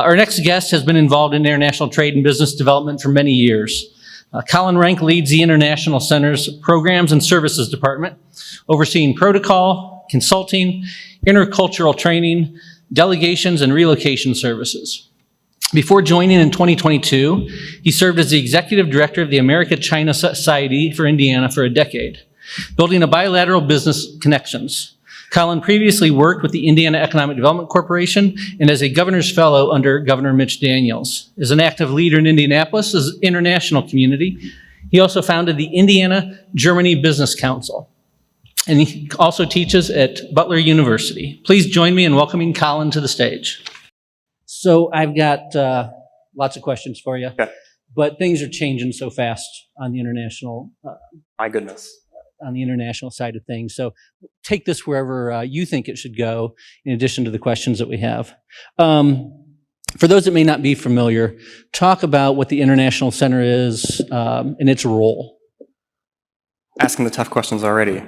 Our next guest has been involved in international trade and business development for many years. Colin Renk leads the International Center's Programs and Services Department, overseeing protocol, consulting, intercultural training, delegations, and relocation services. Before joining in 2022, he served as the executive director of the America-China Society for Indiana for a decade, building a bilateral business connections. Colin previously worked with the Indiana Economic Development Corporation and as a governor's fellow under Governor Mitch Daniels. As an active leader in Indianapolis' international community, he also founded the Indiana-Germany Business Council. And he also teaches at Butler University. Please join me in welcoming Colin to the stage. So I've got lots of questions for you, Okay. but things are changing so fast on the international My goodness. on the international side of things. So take this wherever you think it should go, in addition to the questions that we have. For those that may not be familiar, talk about what the International Center is and its role. Asking the tough questions already.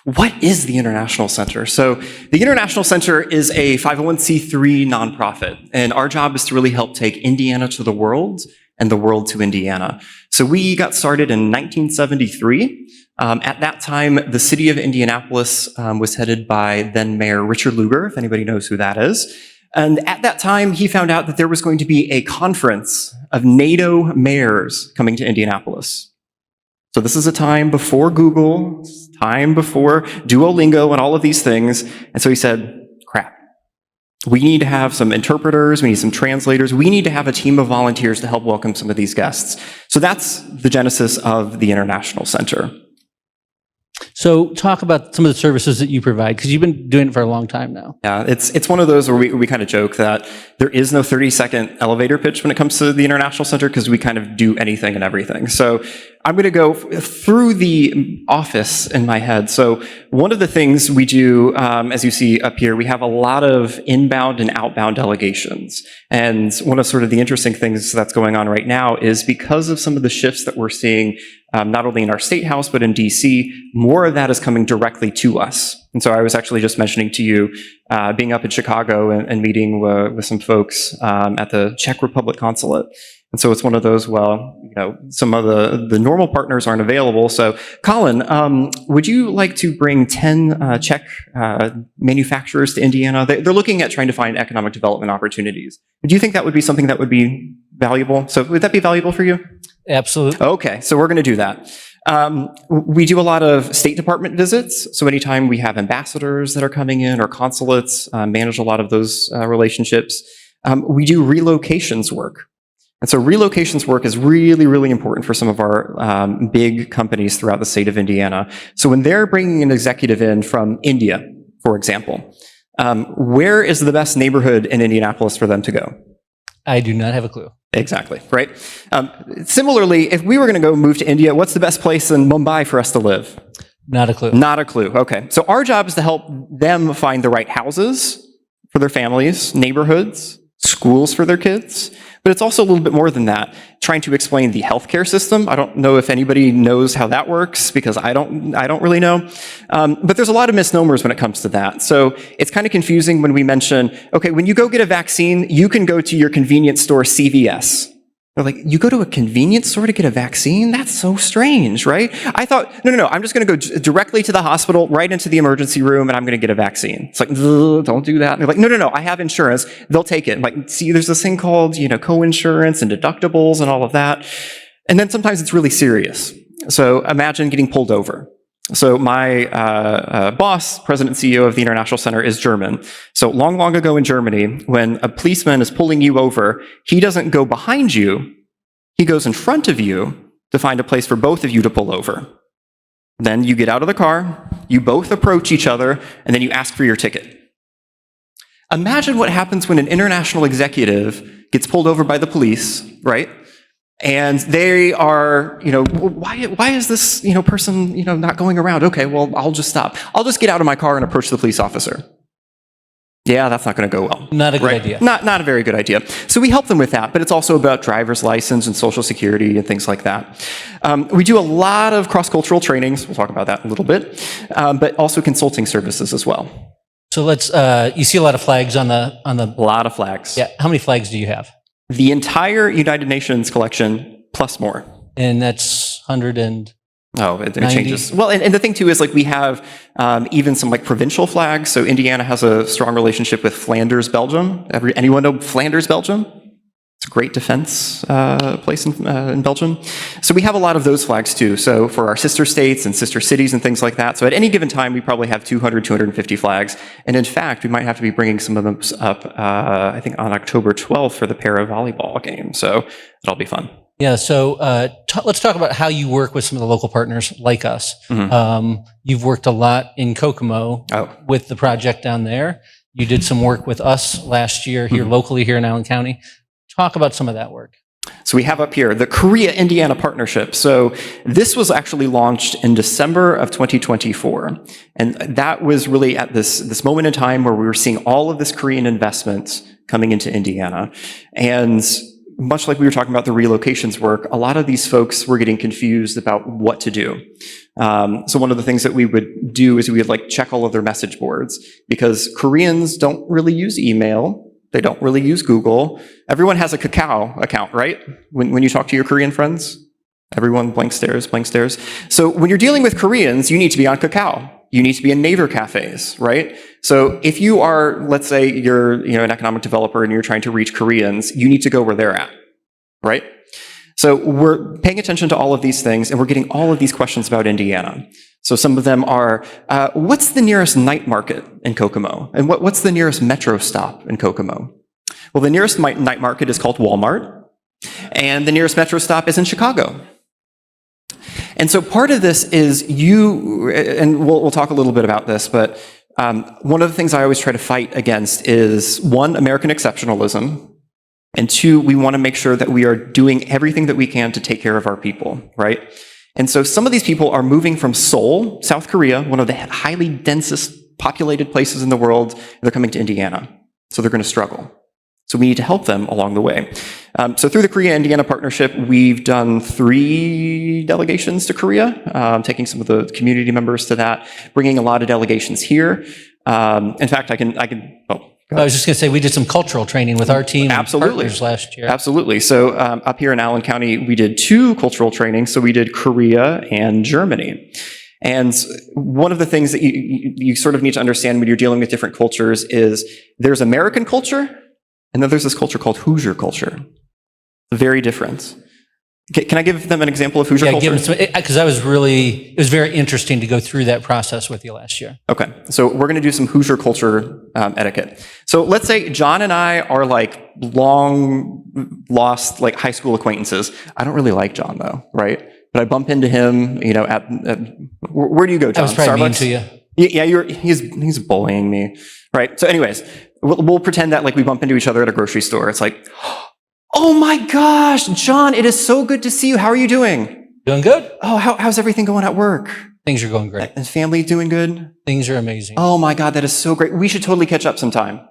What is the International Center? So the International Center is a 501c3 nonprofit, and our job is to really help take Indiana to the world and the world to Indiana. So we got started in 1973. At that time, the city of Indianapolis was headed by then Mayor Richard Lugar, if anybody knows who that is. And at that time, he found out that there was going to be a conference of NATO mayors coming to Indianapolis. So this is a time before Google, time before Duolingo and all of these things. And so he said, crap, we need to have some interpreters, we need some translators, we need to have a team of volunteers to help welcome some of these guests. So that's the genesis of the International Center. So talk about some of the services that you provide, because you've been doing it for a long time now. Yeah, it's one of those where we kind of joke that there is no 30-second elevator pitch when it comes to the International Center, because we kind of do anything and everything. So I'm going to go through the office in my head. So one of the things we do, as you see up here, we have a lot of inbound and outbound delegations. And one of sort of the interesting things that's going on right now is because of some of the shifts that we're seeing, not only in our state house, but in DC, more of that is coming directly to us. And so I was actually just mentioning to you, being up in Chicago and meeting with some folks at the Czech Republic consulate. And so it's one of those, well, you know, some of the normal partners aren't available. So Colin, would you like to bring 10 Czech manufacturers to Indiana? They're looking at trying to find economic development opportunities. Do you think that would be something that would be valuable? So would that be valuable for you? Absolutely. Okay, so we're going to do that. We do a lot of State Department visits. So anytime we have ambassadors that are coming in or consulates, manage a lot of those relationships. We do relocations work. And so relocations work is really, really important for some of our big companies throughout the state of Indiana. So when they're bringing an executive in from India, for example, where is the best neighborhood in Indianapolis for them to go? I do not have a clue. Exactly, right? Similarly, if we were going to go move to India, what's the best place in Mumbai for us to live? Not a clue. Not a clue, okay. So our job is to help them find the right houses for their families, neighborhoods, schools for their kids. But it's also a little bit more than that, trying to explain the healthcare system. I don't know if anybody knows how that works, because I don't really know. But there's a lot of misnomers when it comes to that. So it's kind of confusing when we mention, okay, when you go get a vaccine, you can go to your convenience store, CVS. They're like, you go to a convenience store to get a vaccine? That's so strange, right? I thought, no, I'm just going to go directly to the hospital, right into the emergency room, and I'm going to get a vaccine. It's like, don't do that. And they're like, no, I have insurance. They'll take it. Like, see, there's this thing called, co-insurance and deductibles and all of that. And then sometimes it's really serious. So imagine getting pulled over. So my boss, president and CEO of the International Center, is German. So long ago in Germany, when a policeman is pulling you over, he doesn't go behind you, he goes in front of you to find a place for both of you to pull over. Then you get out of the car, you both approach each other, and then you ask for your ticket. Imagine what happens when an international executive gets pulled over by the police, right? And they are, why is this, person, not going around? Okay, well, I'll just stop. I'll just get out of my car and approach the police officer. Yeah, that's not going to go well. Not a good idea. Not a very good idea. So we help them with that, but it's also about driver's license and social security and things like that. We do a lot of cross-cultural trainings. We'll talk about that in a little bit, but also consulting services as well. So let's, you see a lot of flags on the, A lot of flags. yeah, how many flags do you have? The entire United Nations collection plus more. And that's 100 and, Oh, it 90. changes. Well, and the thing too is like we have even some like provincial flags. So Indiana has a strong relationship with Flanders, Belgium. Anyone know Flanders, Belgium? It's a great defense place in Belgium. So we have a lot of those flags too. So for our sister states and sister cities and things like that. So at any given time, we probably have 200, 250 flags. And in fact, we might have to be bringing some of them up, I think on October 12th for the para volleyball game. So it'll be fun. yeah, so let's talk about how you work with some of the local partners like us. You've worked a lot in Kokomo with the project down there. You did some work with us last year here locally here in Allen County. Talk about some of that work. So we have up here the Korea-Indiana Partnership. So this was actually launched in December of 2024. And that was really at this moment in time where we were seeing all of this Korean investment coming into Indiana. And much like we were talking about the relocations work, a lot of these folks were getting confused about what to do. So one of the things that we would do is we would like check all of their message boards because Koreans don't really use email. They don't really use Google. Everyone has a Kakao account, right? When you talk to your Korean friends, everyone blank stares, blank stares. So when you're dealing with Koreans, you need to be on Kakao. You need to be in neighbor cafes, right? So if you are, let's say you're an economic developer and you're trying to reach Koreans, you need to go where they're at, right? So we're paying attention to all of these things and we're getting all of these questions about Indiana. So some of them are, what's the nearest night market in Kokomo? And what's the nearest metro stop in Kokomo? Well, the nearest night market is called Walmart, and the nearest metro stop is in Chicago. And so part of this is and we'll talk a little bit about this, but one of the things I always try to fight against is, one, American exceptionalism, and two, we want to make sure that we are doing everything that we can to take care of our people, right? And so some of these people are moving from Seoul, South Korea, one of the highly densest populated places in the world, and they're coming to Indiana. So they're going to struggle. So we need to help them along the way. So through the Korea-Indiana Partnership, we've done 3 delegations to Korea, taking some of the community members to that, bringing a lot of delegations here. In fact, I was just going to say, we did some cultural training with our team and partners last year. Absolutely. So up here in Allen County, we did 2 cultural trainings. So we did Korea and Germany. And one of the things that you sort of need to understand when you're dealing with different cultures is there's American culture, and then there's this culture called Hoosier culture. Very different. Can I give them an example of Hoosier culture? Yeah, give them some, because it was very interesting to go through that process with you last year. Okay, so we're going to do some Hoosier culture etiquette. So let's say John and I are like long lost like high school acquaintances. I don't really like John though, right? But I bump into him, at where do you go, John? I was probably mean to you. Yeah, he's bullying me, right? So anyways, we'll pretend that like we bump into each other at a grocery store. It's like, oh my gosh, John, it is so good to see you. How are you doing? Doing good. Oh, how's everything going at work? Things are going great. And family doing good? Things are amazing. Oh my God, that is so great. We should totally catch up sometime.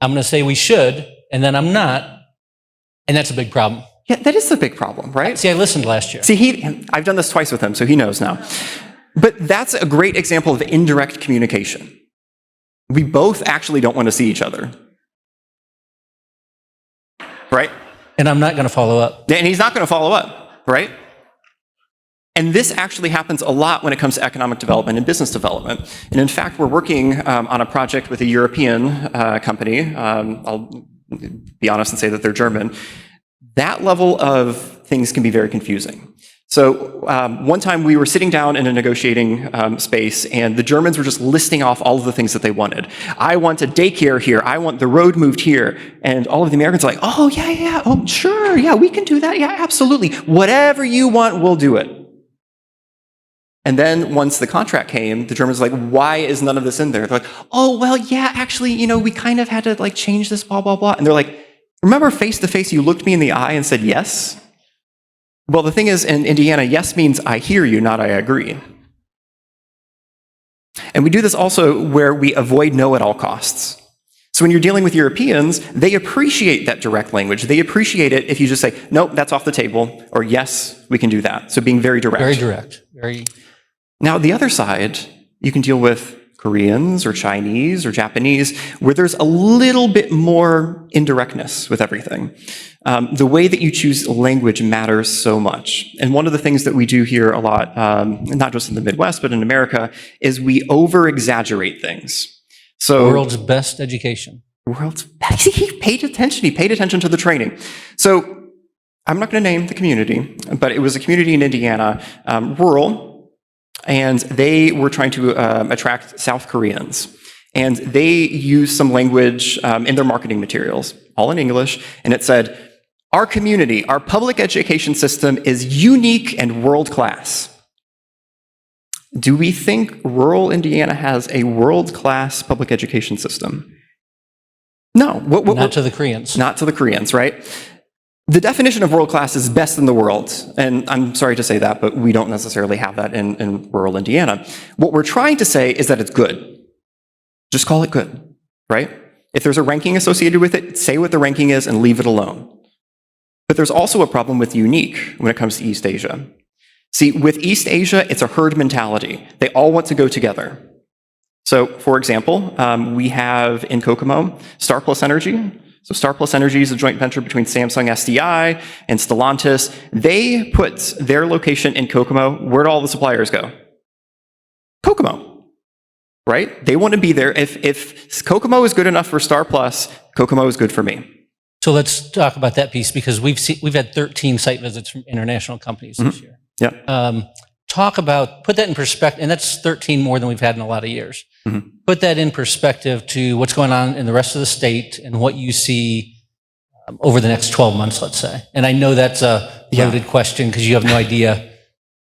I'm going to say we should, and then I'm not, and that's a big problem. Yeah, that is a big problem, right? See, I listened last year. See, I've done this twice with him, so he knows now. But that's a great example of indirect communication. We both actually don't want to see each other. Right? And I'm not going to follow up. And he's not going to follow up, right? And this actually happens a lot when it comes to economic development and business development. And in fact, we're working on a project with a European company. I'll be honest and say that they're German. That level of things can be very confusing. So one time we were sitting down in a negotiating space, and the Germans were just listing off all of the things that they wanted. I want a daycare here. I want the road moved here. And all of the Americans are like, oh, yeah. Oh, sure. Yeah, we can do that. Yeah, absolutely. Whatever you want, we'll do it. And then once the contract came, the Germans were like, why is none of this in there? They're like, oh, well, yeah, actually, we kind of had to like change this, blah, blah, blah. And they're like, remember face to face, you looked me in the eye and said yes? Well, the thing is, in Indiana, yes means I hear you, not I agree. And we do this also where we avoid no at all costs. So when you're dealing with Europeans, they appreciate that direct language. They appreciate it if you just say, nope, that's off the table, or yes, we can do that. So being very direct. Very direct. Now, the other side, you can deal with Koreans or Chinese or Japanese, where there's a little bit more indirectness with everything. The way that you choose language matters so much. And one of the things that we do here a lot, not just in the Midwest, but in America, is we over-exaggerate things. So World's best education. World's best. He paid attention to the training. So I'm not going to name the community, but it was a community in Indiana, rural, and they were trying to attract South Koreans. And they used some language in their marketing materials, all in English, and it said, "Our community, our public education system is unique and world-class." Do we think rural Indiana has a world-class public education system? No. Not to the Koreans. Not to the Koreans, right? The definition of world-class is best in the world, and I'm sorry to say that, but we don't necessarily have that in rural Indiana. What we're trying to say is that it's good. Just call it good, right? If there's a ranking associated with it, say what the ranking is and leave it alone. But there's also a problem with unique when it comes to East Asia. See, with East Asia, it's a herd mentality. They all want to go together. So, for example, we have in Kokomo, Star Plus Energy. So Star Plus Energy is a joint venture between Samsung SDI and Stellantis. They put their location in Kokomo. Where do all the suppliers go? Kokomo, right? They want to be there. If Kokomo is good enough for Star Plus, Kokomo is good for me. So let's talk about that piece, because we've had 13 site visits from international companies this year. Yeah. Put that in perspective, and that's 13 more than we've had in a lot of years. Put that in perspective to what's going on in the rest of the state and what you see over the next 12 months, let's say. And I know that's a loaded question because you have no idea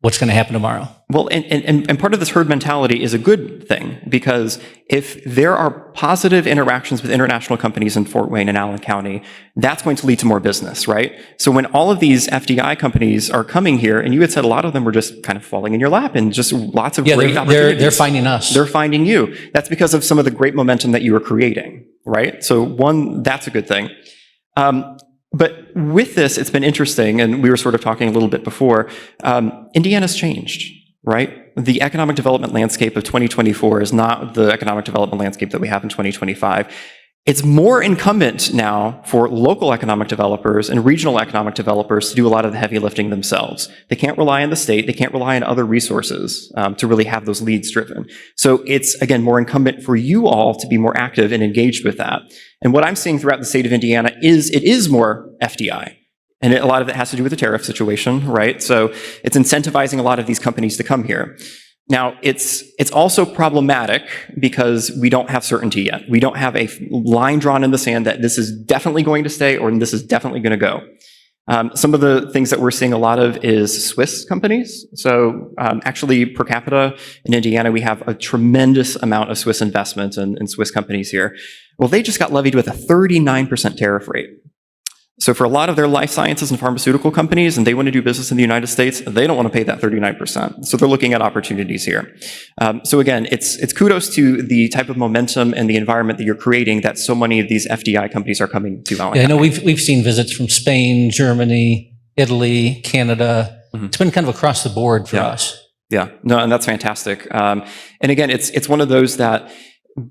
what's going to happen tomorrow. Well, and part of this herd mentality is a good thing, because if there are positive interactions with international companies in Fort Wayne and Allen County, that's going to lead to more business, right? So when all of these FDI companies are coming here, and you had said a lot of them were just kind of falling in your lap and just lots of great opportunities. They're finding us. They're finding you. That's because of some of the great momentum that you were creating, right? So one, that's a good thing. But with this, it's been interesting, and we were sort of talking a little bit before, Indiana's changed, right? The economic development landscape of 2024 is not the economic development landscape that we have in 2025. It's more incumbent now for local economic developers and regional economic developers to do a lot of the heavy lifting themselves. They can't rely on the state, they can't rely on other resources to really have those leads driven. So it's, again, more incumbent for you all to be more active and engaged with that. And what I'm seeing throughout the state of Indiana is it is more FDI. And a lot of it has to do with the tariff situation, right? So it's incentivizing a lot of these companies to come here. Now, it's also problematic because we don't have certainty yet. We don't have a line drawn in the sand that this is definitely going to stay or this is definitely going to go. Some of the things that we're seeing a lot of is Swiss companies. So actually, per capita in Indiana, we have a tremendous amount of Swiss investment in Swiss companies here. Well, they just got levied with a 39% tariff rate. So for a lot of their life sciences and pharmaceutical companies, and they want to do business in the United States, they don't want to pay that 39%. So they're looking at opportunities here. So again, it's kudos to the type of momentum and the environment that you're creating that so many of these FDI companies are coming to Allen County. I know we've seen visits from Spain, Germany, Italy, Canada. It's been kind of across the board for us. Yeah, no, and that's fantastic. And again, it's one of those that,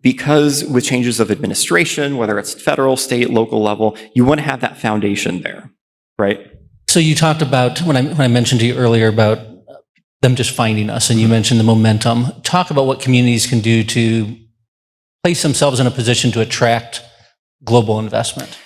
because with changes of administration, whether it's federal, state, local level, you want to have that foundation there, right? So you talked about, when I mentioned to you earlier about them just finding us, and you mentioned the momentum. Talk about what communities can do to place themselves in a position to attract global investment.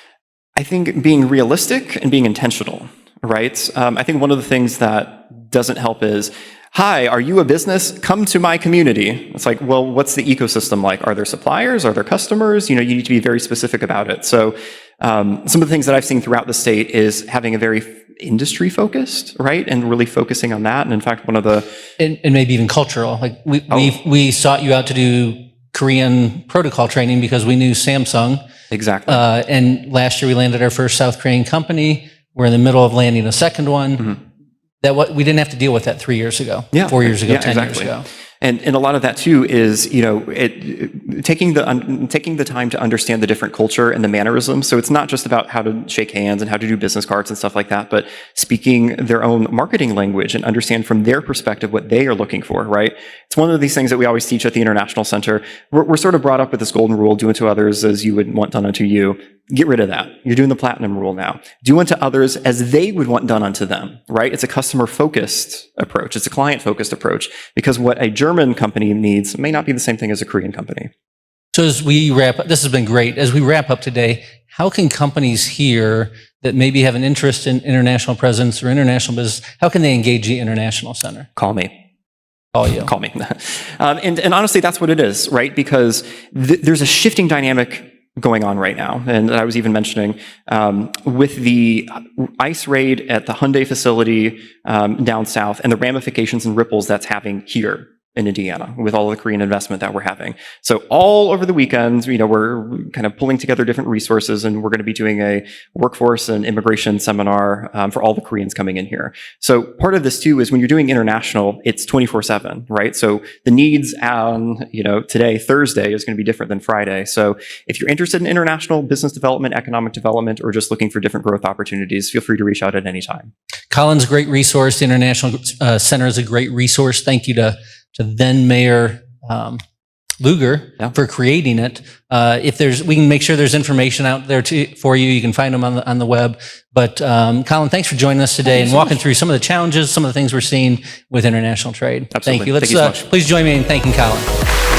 I think being realistic and being intentional, right? I think one of the things that doesn't help is, hi, are you a business? Come to my community. It's like, well, what's the ecosystem like? Are there suppliers? Are there customers? You need to be very specific about it. So some of the things that I've seen throughout the state is having a very industry focused, right? And really focusing on that. And in fact, one of the... And maybe even cultural. Like we sought you out to do Korean protocol training because we knew Samsung. Exactly. And last year we landed our first South Korean company. We're in the middle of landing a second one. We didn't have to deal with that 3 years ago, 4 years ago, 10 years ago. And a lot of that too is, taking the time to understand the different culture and the mannerisms. So it's not just about how to shake hands and how to do business cards and stuff like that, but speaking their own marketing language and understand from their perspective what they are looking for, right? It's one of these things that we always teach at the International Center. We're sort of brought up with this golden rule, do unto others as you would want done unto you. Get rid of that. You're doing the platinum rule now. Do unto others as they would want done unto them, right? It's a customer-focused approach. It's a client-focused approach, because what a German company needs may not be the same thing as a Korean company. So as we wrap up, this has been great. As we wrap up today, how can companies here that maybe have an interest in international presence or international business, how can they engage the International Center? Call me. Call you. Call me. And honestly, that's what it is, right? Because there's a shifting dynamic going on right now. And I was even mentioning with the ICE raid at the Hyundai facility down south and the ramifications and ripples that's having here in Indiana with all the Korean investment that we're having. So all over the weekends, we're kind of pulling together different resources, and we're going to be doing a workforce and immigration seminar for all the Koreans coming in here. So part of this too is when you're doing international, it's 24/7, right? So the needs on, today, Thursday, is going to be different than Friday. So if you're interested in international business development, economic development, or just looking for different growth opportunities, feel free to reach out at any time. Colin's a great resource. The International Center is a great resource. Thank you to then Mayor Lugar for creating it. We can make sure there's information out there for you. You can find them on the web. But Colin, thanks for joining us today and walking through some of the challenges, some of the things we're seeing with international trade. Absolutely. Thank you. Let's Thank you so much. please join me in thanking Colin.